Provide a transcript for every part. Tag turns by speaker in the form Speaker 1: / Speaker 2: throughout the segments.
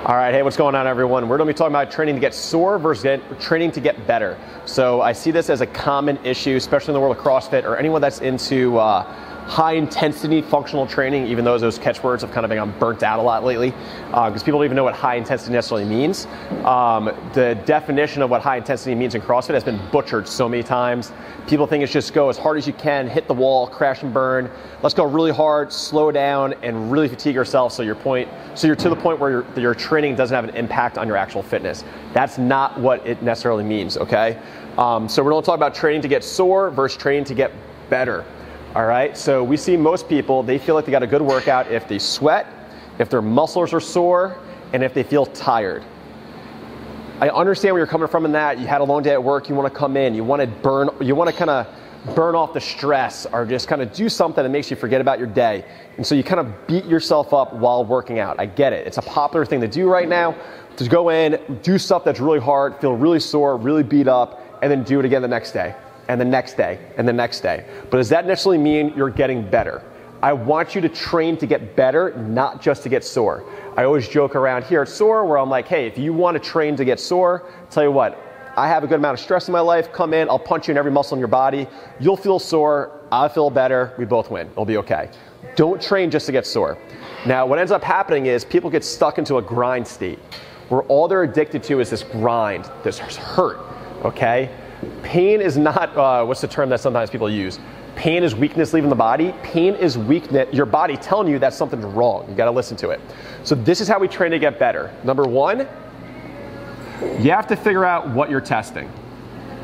Speaker 1: All right, hey, what's going on, everyone? We're going to be talking about training to get sore versus training to get better. So I see this as a common issue, especially in the world of CrossFit or anyone that's into high-intensity functional training, even though those catchwords have kind of been burnt out a lot lately, because people don't even know what high-intensity necessarily means. The definition of what high-intensity means in CrossFit has been butchered so many times. People think it's just go as hard as you can, hit the wall, crash and burn. Let's go really hard, slow down, and really fatigue yourself so you're to the point where your training doesn't have an impact on your actual fitness. That's not what it necessarily means, okay? So we're going to talk about training to get sore versus training to get better. All right, so we see most people, they feel like they got a good workout if they sweat, if their muscles are sore, and if they feel tired. I understand where you're coming from in that. You had a long day at work, you want to come in, you want to kind of burn off the stress or just kind of do something that makes you forget about your day. And so you kind of beat yourself up while working out. I get it. It's a popular thing to do right now, to go in, do stuff that's really hard, feel really sore, really beat up, and then do it again the next day. And the next day, and the next day. But does that necessarily mean you're getting better? I want you to train to get better, not just to get sore. I always joke around here at SOAR where I'm like, hey, if you want to train to get sore, tell you what, I have a good amount of stress in my life, come in, I'll punch you in every muscle in your body, you'll feel sore, I'll feel better, we both win, it'll be okay. Don't train just to get sore. Now, what ends up happening is people get stuck into a grind state where all they're addicted to is this grind, this hurt, okay? Pain is not, what's the term that sometimes people use? Pain is weakness leaving the body. Pain is weakness, your body telling you that something's wrong. You got to listen to it. So this is how we train to get better. Number one, you have to figure out what you're testing,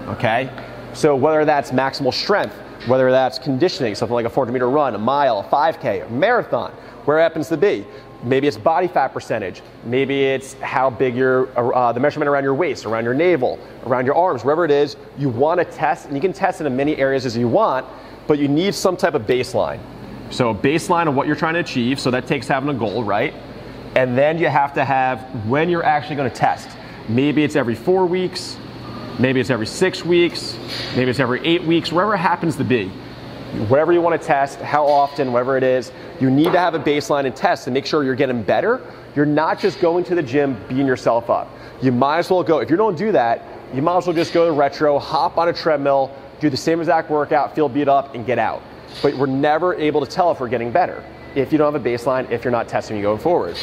Speaker 1: okay? So whether that's maximal strength, whether that's conditioning, something like a 400-meter run, a mile, a 5K, a marathon, where it happens to be. Maybe it's body fat percentage. Maybe it's how big the measurement around your waist, around your navel, around your arms, wherever it is. You want to test, and you can test in as many areas as you want, but you need some type of baseline. So a baseline of what you're trying to achieve, so that takes having a goal, right? And then you have to have when you're actually going to test. Maybe it's every 4 weeks, maybe it's every 6 weeks, maybe it's every 8 weeks, wherever it happens to be. Whatever you want to test, how often, whatever it is, you need to have a baseline and test to make sure you're getting better. You're not just going to the gym, beating yourself up. You might as well go, if you don't do that, you might as well just go to retro, hop on a treadmill, do the same exact workout, feel beat up, and get out. But we're never able to tell if we're getting better if you don't have a baseline, if you're not testing going forward.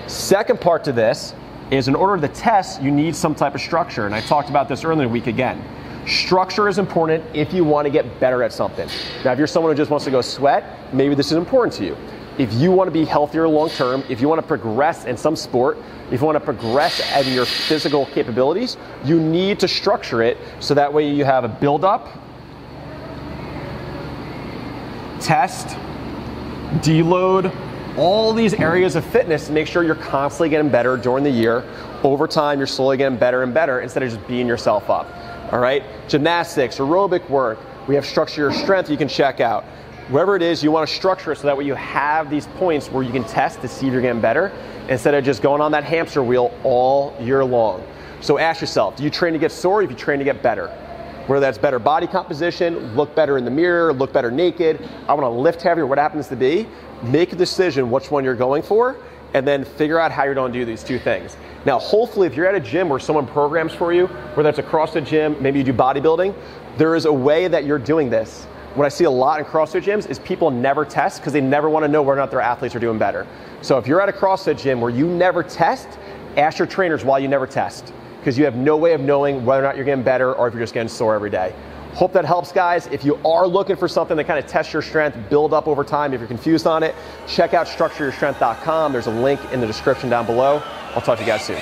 Speaker 1: Second part to this is in order to test, you need some type of structure. And I talked about this earlier in the week again. Structure is important if you want to get better at something. Now, if you're someone who just wants to go sweat, maybe this is important to you. If you want to be healthier long term, if you want to progress in some sport, if you want to progress in your physical capabilities, you need to structure it so that way you have a build-up, test, deload, all these areas of fitness to make sure you're constantly getting better during the year. Over time, you're slowly getting better and better instead of just beating yourself up. All right, gymnastics, aerobic work, we have structure your strength you can check out. Wherever it is, you want to structure it so that way you have these points where you can test to see if you're getting better instead of just going on that hamster wheel all year long. So ask yourself, do you train to get sore or do you train to get better? Whether that's better body composition, look better in the mirror, look better naked, I want to lift heavier, what happens to be, make a decision which one you're going for, and then figure out how you're going to do these two things. Now, hopefully, if you're at a gym where someone programs for you, whether it's a CrossFit gym, maybe you do bodybuilding, there is a way that you're doing this. What I see a lot in CrossFit gyms is people never test because they never want to know whether or not their athletes are doing better. So if you're at a CrossFit gym where you never test, ask your trainers why you never test, because you have no way of knowing whether or not you're getting better or if you're just getting sore every day. Hope that helps, guys. If you are looking for something to kind of test your strength, build up over time, if you're confused on it, check out structureyourstrength.com. There's a link in the description down below. I'll talk to you guys soon.